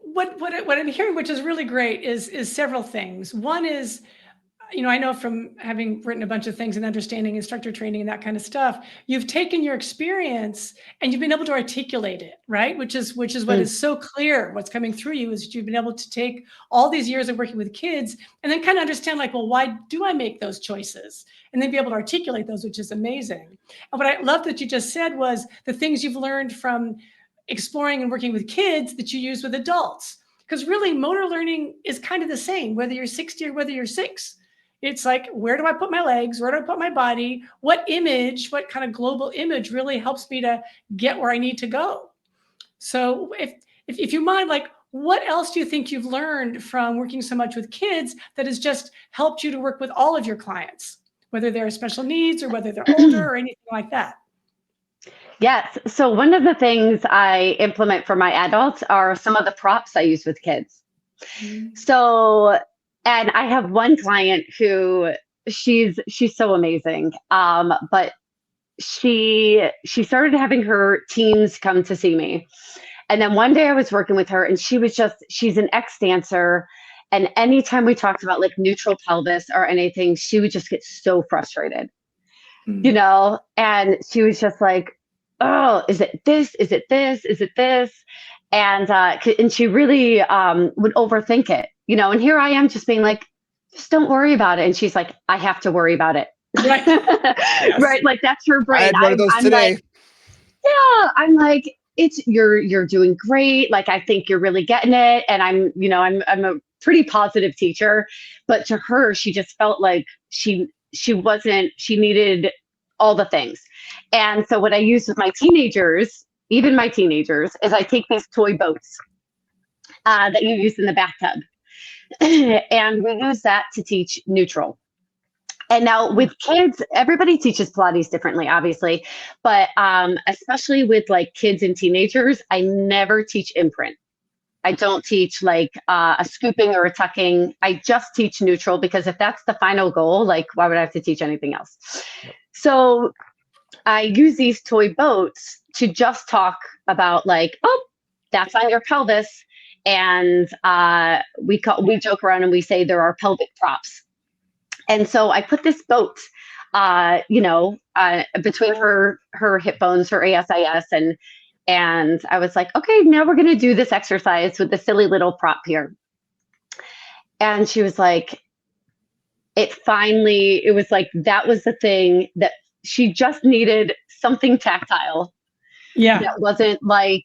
what I'm hearing, which is really great, is several things. One is, I know from having written a bunch of things and understanding instructor training and that kind of stuff, you've taken your experience and you've been able to articulate it, right? Which is what is so clear. What's coming through you is that you've been able to take all these years of working with kids and then kind of understand like, well, why do I make those choices? And then be able to articulate those, which is amazing. And what I love that you just said was the things you've learned from exploring and working with kids that you use with adults. Because really motor learning is kind of the same, whether you're 60 or whether you're 6. It's like, where do I put my legs? Where do I put my body? What image, what kind of global image really helps me to get where I need to go? So if you mind, like, what else do you think you've learned from working so much with kids that has just helped you to work with all of your clients, whether they're special needs or whether they're older or anything like that? Yes. So one of the things I implement for my adults are some of the props I use with kids. Mm-hmm. So, and I have one client who she's so amazing. But she started having her teens come to see me. And then one day I was working with her and she's an ex-dancer. And anytime we talked about like neutral pelvis or anything, she would just get so frustrated, and she was just like, oh, is it this? Is it this? Is it this? And she really would overthink it. and here I am just being like, just don't worry about it. And she's like, I have to worry about it. Right. Yes. Right. Like that's her I brain. had one of those I'm today. like, yeah, I'm like, you're doing great. Like, I think you're really getting it. And I'm a pretty positive teacher, but to her, she just felt like she needed all the things. And so what I use with my teenagers, even my teenagers, is I take these toy boats that you use in the bathtub. And we use that to teach neutral. And now with kids, everybody teaches Pilates differently, obviously, but especially with like kids and teenagers, I never teach imprint. I don't teach like a scooping or a tucking. I just teach neutral, because if that's the final goal, like why would I have to teach anything else? So I use these toy boats to just talk about like, oh, that's on your pelvis. And we joke around and we say there are pelvic props. And so I put this boat, between her hip bones, her ASIS, and I was like, okay, now we're going to do this exercise with the silly little prop here. And she was like, it was like, that was the thing that she just needed, something tactile. Yeah. That wasn't like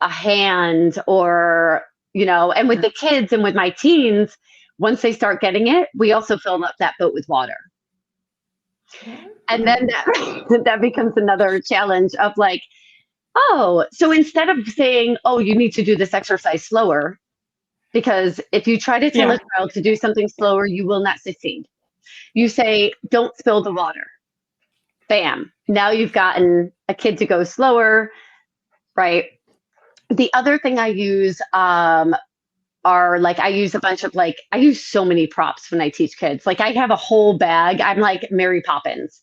a hand or, and with the kids and with my teens, once they start getting it, we also fill up that boat with water. And then that becomes another challenge of like, oh, so instead of saying, oh, you need to do this exercise slower, because if you try to tell a child to do something slower, you will not succeed. You say, don't spill the water. Bam. Now you've gotten a kid to go slower, right? The other thing I use are like, I use a bunch of like, I use so many props when I teach kids. Like I have a whole bag. I'm like Mary Poppins.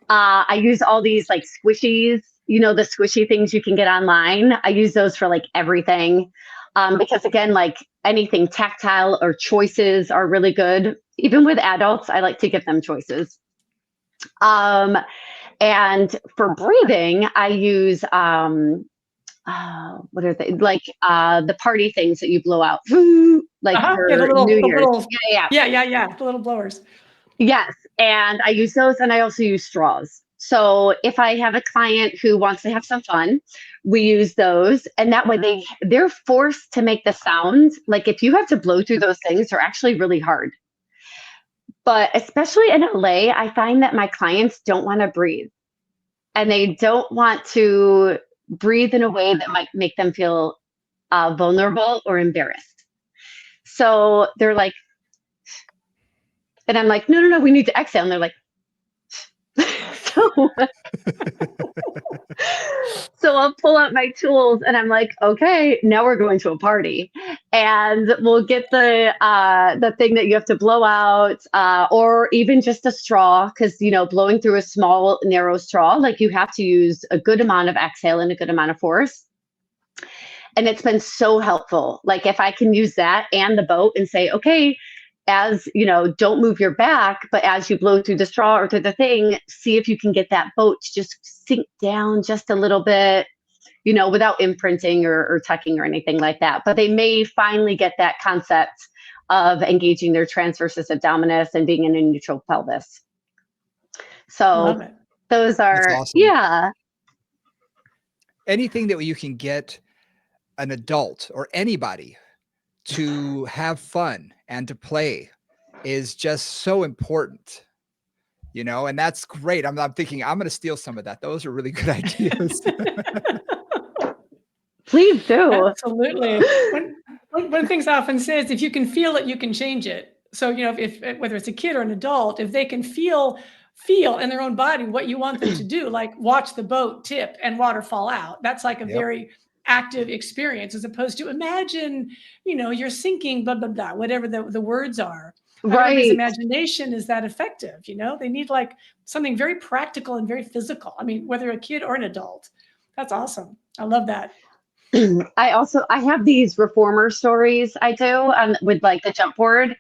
I use all these like squishies, the squishy things you can get online. I use those for like everything. Because again, like anything tactile or choices are really good. Even with adults, I like to give them choices. And for breathing, I use, what are they like? The party things that you blow out, like for New Year's. Yeah. The little blowers. Yes, and I use those, and I also use straws. So if I have a client who wants to have some fun, we use those, and that way they're forced to make the sound. Like if you have to blow through those things, they're actually really hard. But especially in LA, I find that my clients don't want to breathe, and they don't want to breathe in a way that might make them feel vulnerable or embarrassed. So they're like, and I'm like, no, we need to exhale. And they're like, so I'll pull out my tools and I'm like, okay, now we're going to a party, and we'll get the thing that you have to blow out, or even just a straw, because blowing through a small narrow straw, like you have to use a good amount of exhale and a good amount of force. And it's been so helpful. Like if I can use that and the boat and say, okay, as don't move your back, but as you blow through the straw or through the thing, see if you can get that boat to just sink down just a little bit, without imprinting or tucking or anything like that. But they may finally get that concept of engaging their transversus abdominis and being in a neutral pelvis. So those are, awesome. Yeah. Anything that you can get an adult or anybody to have fun and to play is just so important, and that's great. I'm thinking I'm going to steal some of that. Those are really good ideas. Please do. Absolutely. One of the things I often say is if you can feel it, you can change it. So, if whether it's a kid or an adult, if they can feel in their own body what you want them to do, like watch the boat tip and water fall out. That's like a very active experience, as opposed to imagine, you're sinking, blah, blah, blah, whatever the words are. Not everybody's imagination is that effective. They need like something very practical and very physical. I mean, whether a kid or an adult. That's awesome. I love that. I have these reformer stories I do with like the jump board.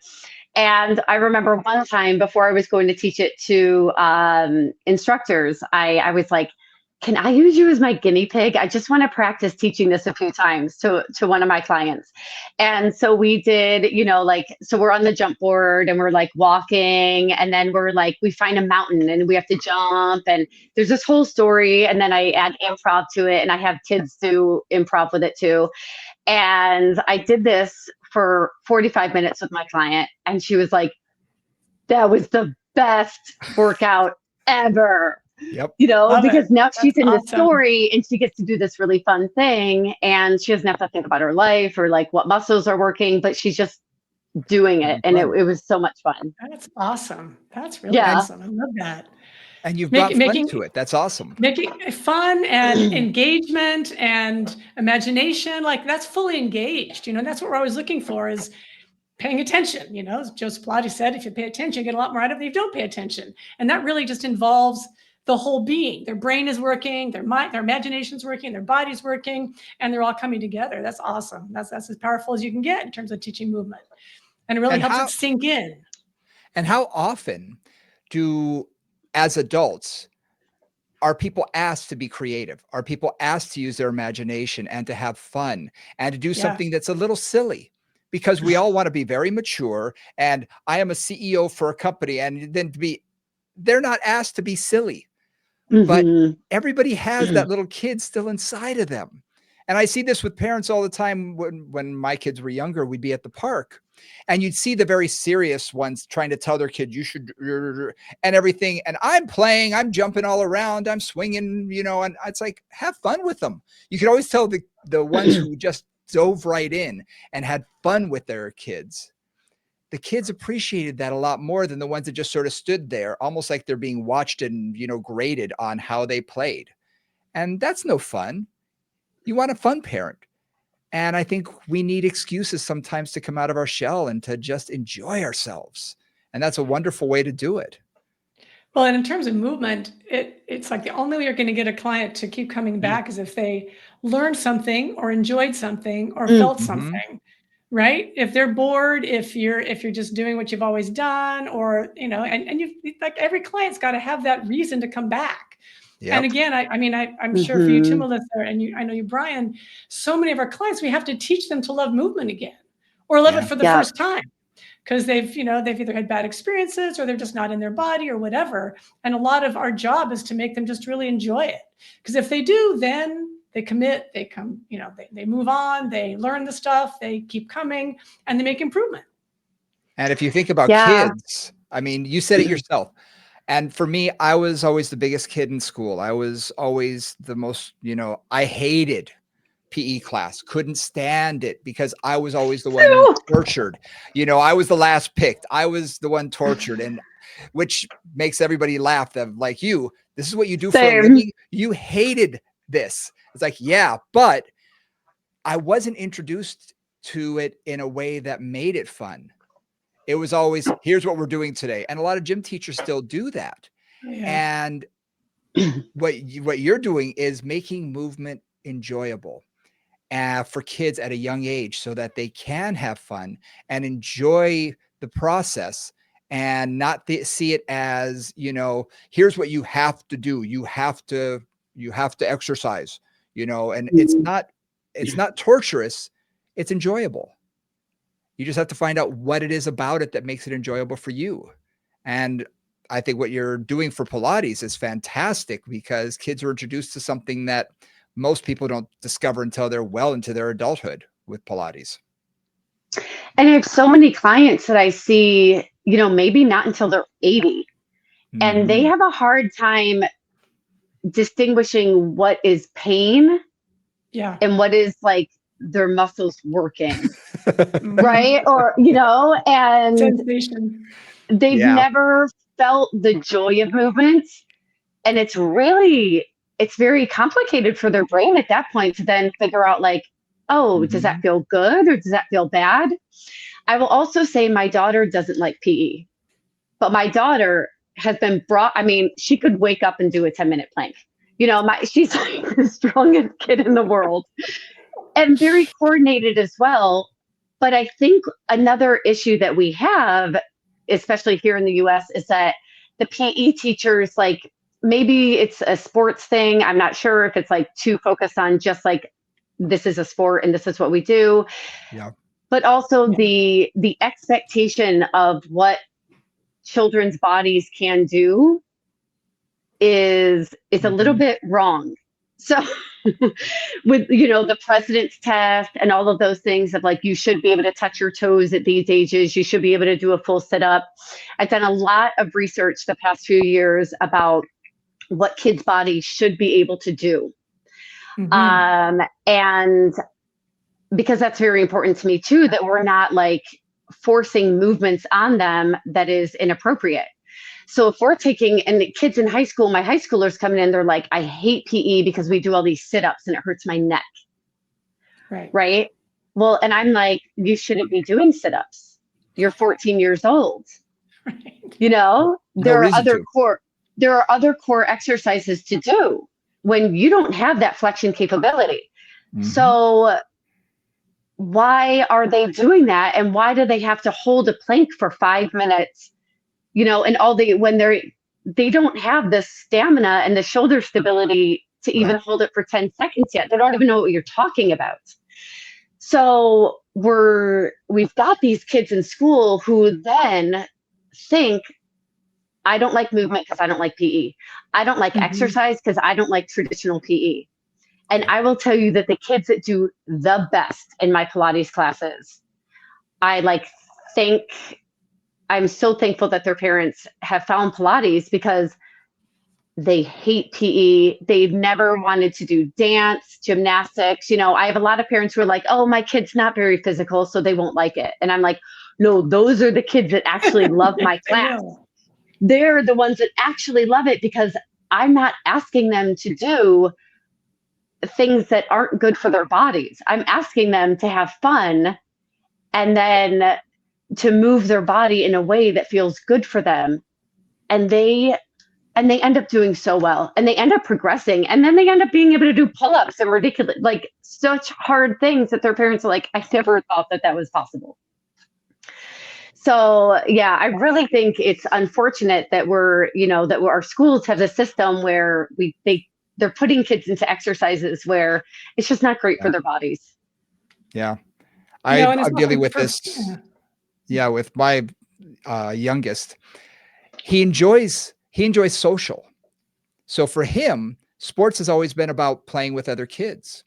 And I remember one time before I was going to teach it to instructors, I was like, can I use you as my guinea pig? I just want to practice teaching this a few times to one of my clients. And so we did, so we're on the jump board and we're like walking, and then we're like, we find a mountain and we have to jump, and there's this whole story. And then I add improv to it, and I have kids do improv with it too. And I did this for 45 minutes with my client, and she was like, that was the best workout ever. Yep. Because now she's in the awesome. story and she gets to do this really fun thing, and she doesn't have to think about her life or like what muscles are working, but she's just doing it. And it was so much fun. That's awesome. That's really awesome. I love that. And you've brought fun to it. That's awesome. Making it fun and engagement and imagination, like that's fully engaged. That's what we're always looking for, is paying attention. As Joseph Pilates said, if you pay attention, you get a lot more out of it if you don't pay attention. And that really just involves the whole being. Their brain is working, their mind, their imagination's working, their body's working, and they're all coming together. That's awesome. That's as powerful as you can get in terms of teaching movement. And it really helps it sink in. And how often as adults, are people asked to be creative? Are people asked to use their imagination and to have fun and to do something that's a little silly? Because we all want to be very mature, and I am a CEO for a company, and then they're not asked to be silly. But everybody has that little kid still inside of them. And I see this with parents all the time. When my kids were younger, we'd be at the park and you'd see the very serious ones trying to tell their kid, you should, and everything. And I'm playing, I'm jumping all around, I'm swinging, and it's like, have fun with them. You can always tell the ones who just dove right in and had fun with their kids. The kids appreciated that a lot more than the ones that just sort of stood there, almost like they're being watched and, graded on how they played. And that's no fun. You want a fun parent. And I think we need excuses sometimes to come out of our shell and to just enjoy ourselves. And that's a wonderful way to do it. Well, and in terms of movement, it's like the only way you're going to get a client to keep coming back is if they learned something or enjoyed something or felt something. Right? If they're bored, if you're just doing what you've always done, or and you like every client's got to have that reason to come back. Yep. And again, I'm sure for you too, Melissa, and I know you, Brian. So many of our clients, we have to teach them to love movement again, or love it for the first time, because they've either had bad experiences or they're just not in their body or whatever. And a lot of our job is to make them just really enjoy it, because if they do, then they commit, they come, they move on, they learn the stuff, they keep coming, and they make improvement. And if you think about kids, you said it yourself. And for me, I was always the biggest kid in school. I was always the most, I hated PE class, couldn't stand it because I was always the one tortured. I was the last picked. I was the one tortured, and which makes everybody laugh. That like this is what you do for a living. You hated this. It's like, yeah, but I wasn't introduced to it in a way that made it fun. It was always, here's what we're doing today. And a lot of gym teachers still do that. Yeah. And what you're doing is making movement enjoyable for kids at a young age so that they can have fun and enjoy the process and not see it as, here's what you have to do. You have to exercise. And it's not torturous. It's enjoyable. You just have to find out what it is about it that makes it enjoyable for you. And I think what you're doing for Pilates is fantastic, because kids are introduced to something that most people don't discover until they're well into their adulthood with Pilates. And I have so many clients that I see, maybe not until they're 80, and they have a hard time distinguishing what is pain and what is like their muscles working. Right? Or, and sensation. They've never felt the joy of movement. And it's very complicated for their brain at that point to then figure out like, does that feel good or does that feel bad? I will also say my daughter doesn't like PE, but my daughter has been she could wake up and do a 10-minute plank. She's like the strongest kid in the world and very coordinated as well. But I think another issue that we have, especially here in the US, is that the PE teachers, like maybe it's a sports thing. I'm not sure if it's like too focused on just like, this is a sport and this is what we do. Yeah. But also the expectation of what children's bodies can do is a little bit wrong. So with, the president's test and all of those things of like, you should be able to touch your toes at these ages, you should be able to do a full sit-up. I've done a lot of research the past few years about what kids' bodies should be able to do. And because that's very important to me too, that we're not like forcing movements on them that is inappropriate. So if we're taking, and the kids in high school, my high schoolers coming in, they're like, I hate PE because we do all these sit-ups and it hurts my neck. Right. Well, and I'm like, you shouldn't be doing sit-ups. You're 14 years old. There are other core exercises to do when you don't have that flexion capability. So why are they doing that? And why do they have to hold a plank for 5 minutes? And when they don't have the stamina and the shoulder stability to even hold it for 10 seconds yet. They don't even know what you're talking about. So we've got these kids in school who then think, I don't like movement because I don't like PE. I don't like exercise because I don't like traditional PE. And I will tell you that the kids that do the best in my Pilates classes, I'm so thankful that their parents have found Pilates because they hate PE. They've never wanted to do dance, gymnastics. I have a lot of parents who are like, oh, my kid's not very physical, so they won't like it. And I'm like, no, those are the kids that actually love my class. They're the ones that actually love it because I'm not asking them to do things that aren't good for their bodies. I'm asking them to have fun and then to move their body in a way that feels good for them. And they end up doing so well, and they end up progressing, and then they end up being able to do pull-ups and ridiculous, like such hard things that their parents are like, I never thought that was possible. So yeah, I really think it's unfortunate that our schools have a system where they're putting kids into exercises where it's just not great for their bodies. Yeah. I'm dealing with this. Yeah. With my youngest, he enjoys social. So for him, sports has always been about playing with other kids,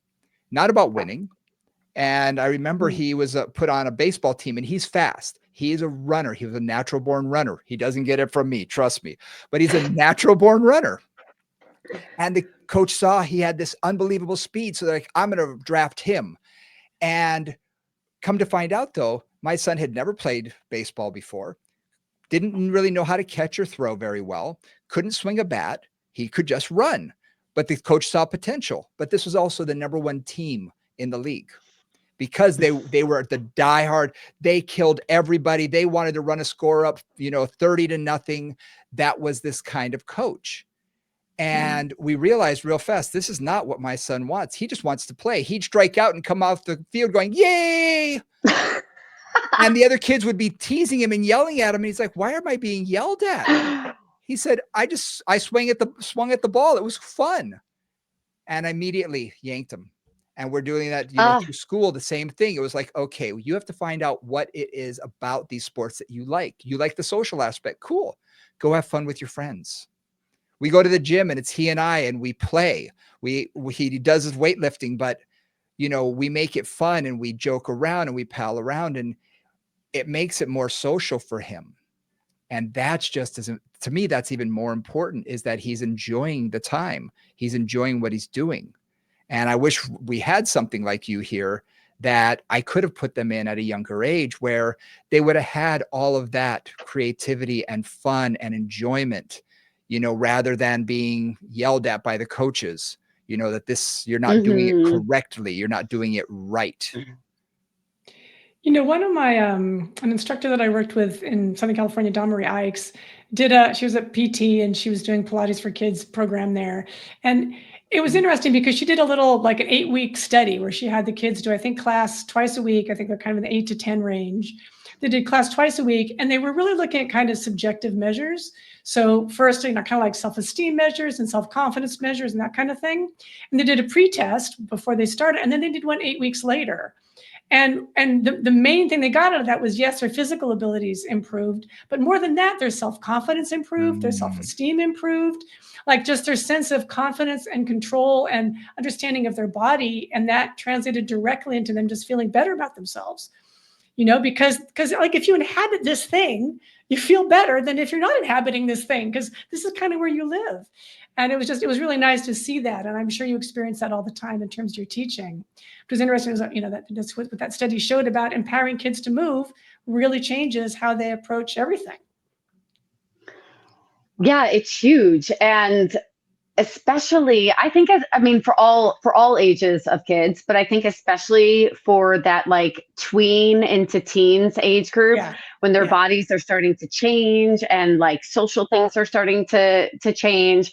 not about winning. And I remember he was put on a baseball team, and he's fast. He's a runner. He was a natural born runner. He doesn't get it from me, trust me, but he's a natural born runner. And the coach saw he had this unbelievable speed. So they're like, I'm going to draft him. And come to find out though, my son had never played baseball before, didn't really know how to catch or throw very well, couldn't swing a bat. He could just run, but the coach saw potential. But this was also the #1 team in the league because they were the diehard. They killed everybody. They wanted to run a score up, 30-0. That was this kind of coach. And we realized real fast, this is not what my son wants. He just wants to play. He'd strike out and come off the field going, yay. And the other kids would be teasing him and yelling at him. And he's like, why am I being yelled at? He said, I swung at the ball. It was fun. And I immediately yanked him. And we're doing that, through school, the same thing. It was like, okay, you have to find out what it is about these sports that you like. You like the social aspect. Cool. Go have fun with your friends. We go to the gym and it's he and I, and we play. He does his weightlifting, but we make it fun and we joke around and we pal around, and it makes it more social for him. And that's to me, that's even more important, is that he's enjoying the time. He's enjoying what he's doing. And I wish we had something like you here that I could have put them in at a younger age, where they would have had all of that creativity and fun and enjoyment, rather than being yelled at by the coaches, that you're not doing it correctly. You're not doing it right. One of my, an instructor that I worked with in Southern California, Dawn Marie Ikes, she was at PT and she was doing Pilates for Kids program there. And it was interesting because she did a little, like an 8-week study where she had the kids do, I think, class twice a week. I think they're kind of in the 8 to 10 range. they did class twice a week, and they were really looking at kind of subjective measures. So first, kind of like self-esteem measures and self-confidence measures and that kind of thing. And they did a pre-test before they started, and then they did one 8 weeks later. And the main thing they got out of that was, yes, their physical abilities improved, but more than that, their self-confidence improved, their self-esteem improved, like just their sense of confidence and control and understanding of their body. And that translated directly into them just feeling better about themselves, because like if you inhabit this thing, you feel better than if you're not inhabiting this thing, because this is kind of where you live. And it was really nice to see that. And I'm sure you experience that all the time in terms of your teaching. It was interesting, that's what that study showed about empowering kids to move really changes how they approach everything. Yeah, it's huge. And especially, I think, for all ages of kids, but I think especially for that like tween into teens age group, when their bodies are starting to change and like social things are starting to change.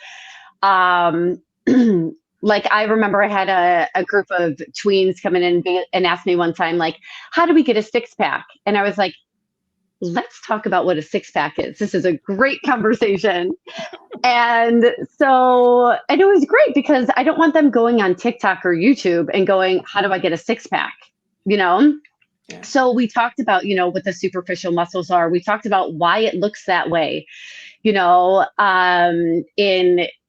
Like I remember I had a group of tweens come in and ask me one time, like, how do we get a six pack? And I was like, let's talk about what a six pack is. This is a great conversation. And it was great because I don't want them going on TikTok or YouTube and going, how do I get a six pack? Yeah. So we talked about, what the superficial muscles are. We talked about why it looks that way,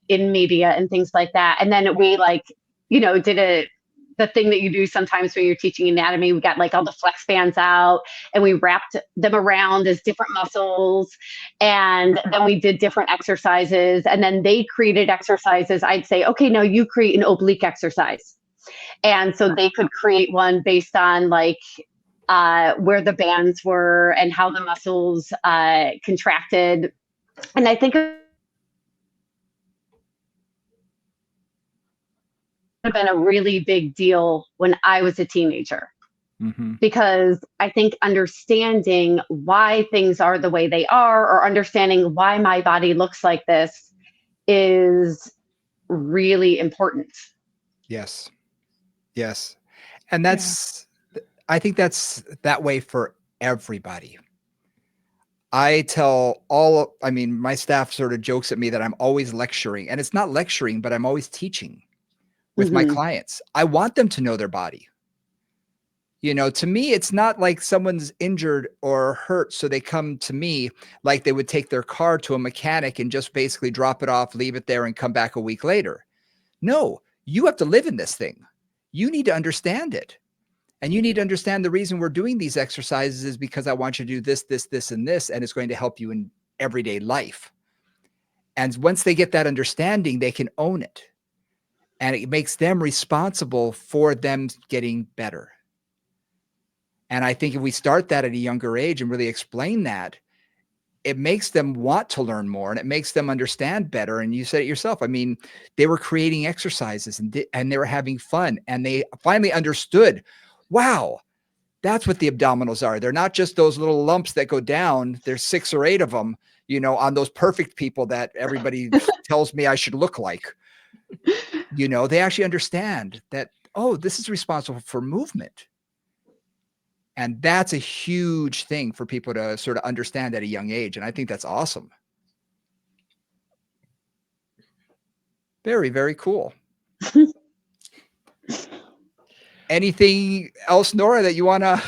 in media and things like that. And then we did the thing that you do sometimes when you're teaching anatomy. We got like all the flex bands out and we wrapped them around as different muscles. And then we did different exercises, and then they created exercises. I'd say, okay, now you create an oblique exercise. And so they could create one based on like where the bands were and how the muscles contracted. And I think it would have been a really big deal when I was a teenager. Because I think understanding why things are the way they are, or understanding why my body looks like this, is really important. Yes. And I think that's that way for everybody. My staff sort of jokes at me that I'm always lecturing, and it's not lecturing, but I'm always teaching with my clients. I want them to know their body. To me, it's not like someone's injured or hurt, so they come to me like they would take their car to a mechanic and just basically drop it off, leave it there, and come back a week later. No, you have to live in this thing. You need to understand it. And you need to understand the reason we're doing these exercises is because I want you to do this, this, this, and this, and it's going to help you in everyday life. And once they get that understanding, they can own it. And it makes them responsible for them getting better. And I think if we start that at a younger age and really explain that, it makes them want to learn more, and it makes them understand better. And you said it yourself. I mean, they were creating exercises and they were having fun, and they finally understood, wow, that's what the abdominals are. They're not just those little lumps that go down. There's 6 or 8 of them, on those perfect people that everybody tells me I should look like. They actually understand that, oh, this is responsible for movement. And that's a huge thing for people to sort of understand at a young age. And I think that's awesome. Very, very cool. Anything else, Nora, that you want to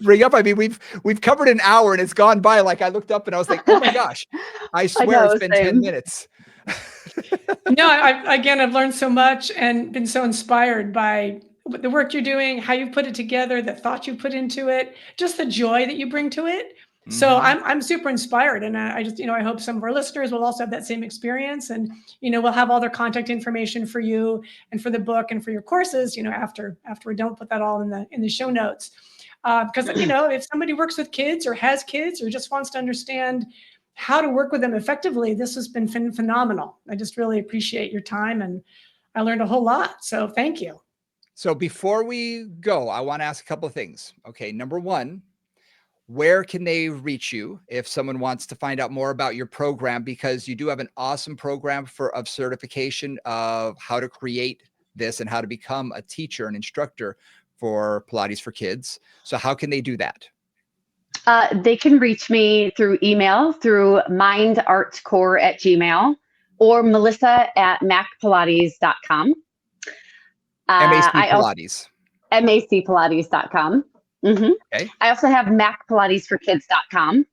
bring up? I mean, we've covered an hour and it's gone by. Like I looked up and I was like, oh my gosh, I swear it's been 10 minutes. No, I've learned so much and been so inspired by the work you're doing, how you put it together, the thought you put into it, just the joy that you bring to it. So I'm super inspired, and I just, I hope some of our listeners will also have that same experience, and we'll have all their contact information for you and for the book and for your courses, after we don't put that all in the show notes, because if somebody works with kids or has kids or just wants to understand how to work with them effectively, this has been phenomenal. I just really appreciate your time, and I learned a whole lot. So thank you. So before we go, I want to ask a couple of things. Okay, number one, where can they reach you if someone wants to find out more about your program? Because you do have an awesome program of certification of how to create this and how to become a teacher and instructor for Pilates for kids. So how can they do that? They can reach me through email through mindartcore@gmail or melissa@macpilates.com. MAC I also Pilates. macpilates.com. Okay. I also have macpilatesforkids.com.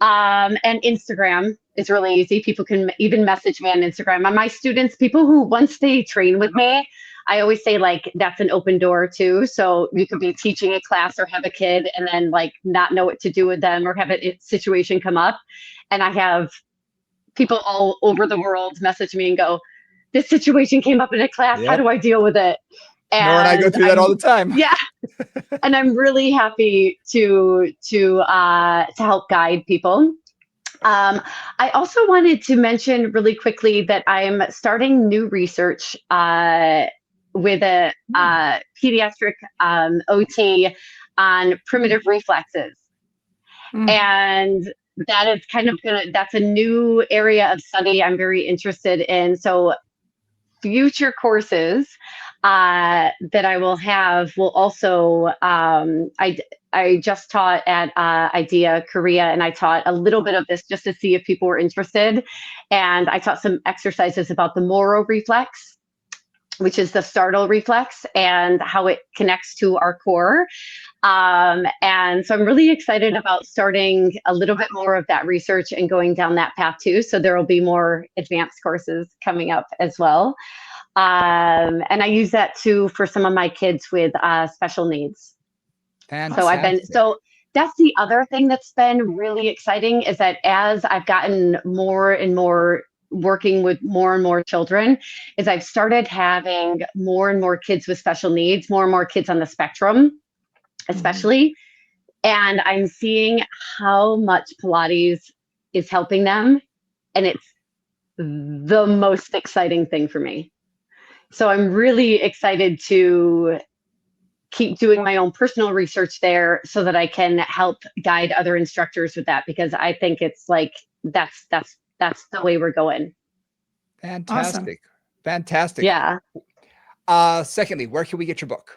And Instagram is really easy. People can even message me on Instagram. And my students, people who once they train with me, I always say like that's an open door too. So you could be teaching a class or have a kid and then like not know what to do with them or have a situation come up. And I have people all over the world message me and go, "This situation came up in a class. How Yep. do I deal with it?" Nora and I go through that all the time. Yeah. And I'm really happy to help guide people. I also wanted to mention really quickly that I'm starting new research with a pediatric OT on primitive reflexes. And that is that's a new area of study I'm very interested in. So future courses that I will have will also, I just taught at IDEA Korea, and I taught a little bit of this just to see if people were interested. And I taught some exercises about the Moro reflex, which is the startle reflex, and how it connects to our core. And so I'm really excited about starting a little bit more of that research and going down that path too. So there will be more advanced courses coming up as well. And I use that too for some of my kids with special needs. Fantastic. So that's the other thing that's been really exciting is that as I've gotten more and more working with more and more children, is I've started having more and more kids with special needs, more and more kids on the spectrum, especially. And I'm seeing how much Pilates is helping them. And it's the most exciting thing for me. So I'm really excited to keep doing my own personal research there so that I can help guide other instructors with that, because I think it's like that's the way we're going. Fantastic. Awesome. Fantastic. Yeah. Secondly, where can we get your book?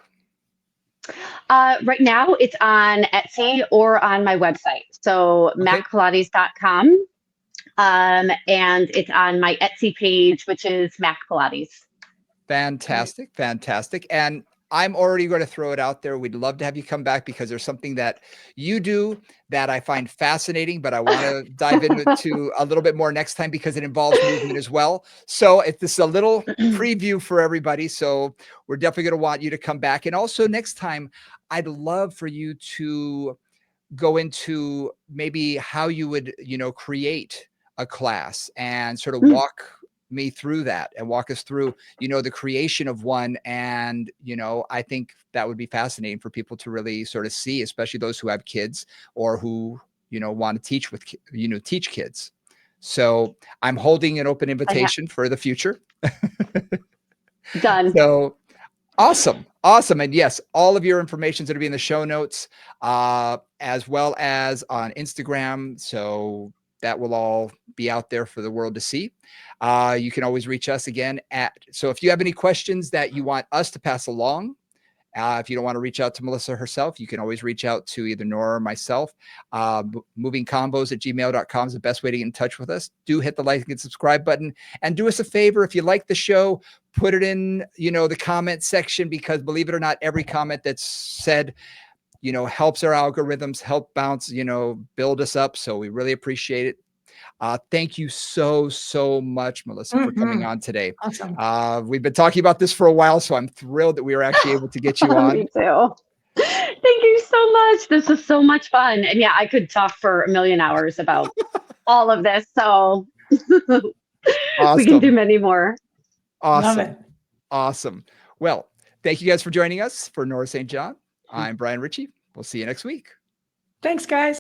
Right now it's on Etsy or on my website. So macpilates.com. And it's on my Etsy page, which is macPilates. Fantastic. Fantastic. And I'm already going to throw it out there. We'd love to have you come back because there's something that you do that I find fascinating, but I want to dive into a little bit more next time because it involves movement as well. So if this is a little preview for everybody, so we're definitely going to want you to come back. And also next time, I'd love for you to go into maybe how you would, create a class and sort of walk me through that and walk us through, the creation of one. And, I think that would be fascinating for people to really sort of see, especially those who have kids or who, want to teach with, teach kids. So I'm holding an open invitation for the future. Done. So awesome. Awesome. And yes, all of your information is going to be in the show notes, as well as on Instagram. So that will all be out there for the world to see. You can always reach us again so if you have any questions that you want us to pass along, if you don't want to reach out to Melissa herself, you can always reach out to either Nora or myself. Movingcombos@gmail.com is the best way to get in touch with us. Do hit the like and subscribe button, and do us a favor. If you like the show, put it in, the comment section, because believe it or not, every comment that's said, helps our algorithms, help bounce, build us up. So we really appreciate it. Thank you so much, Melissa, for coming on today. Awesome. We've been talking about this for a while, so I'm thrilled that we were actually able to get you on. Me too. Thank you so much. This was so much fun. And yeah, I could talk for a million hours about all of this. So Awesome. We can do many more. Awesome. Love it. Awesome. Well, thank you guys for joining us. For Nora St. John, I'm Brian Ritchie. We'll see you next week. Thanks, guys.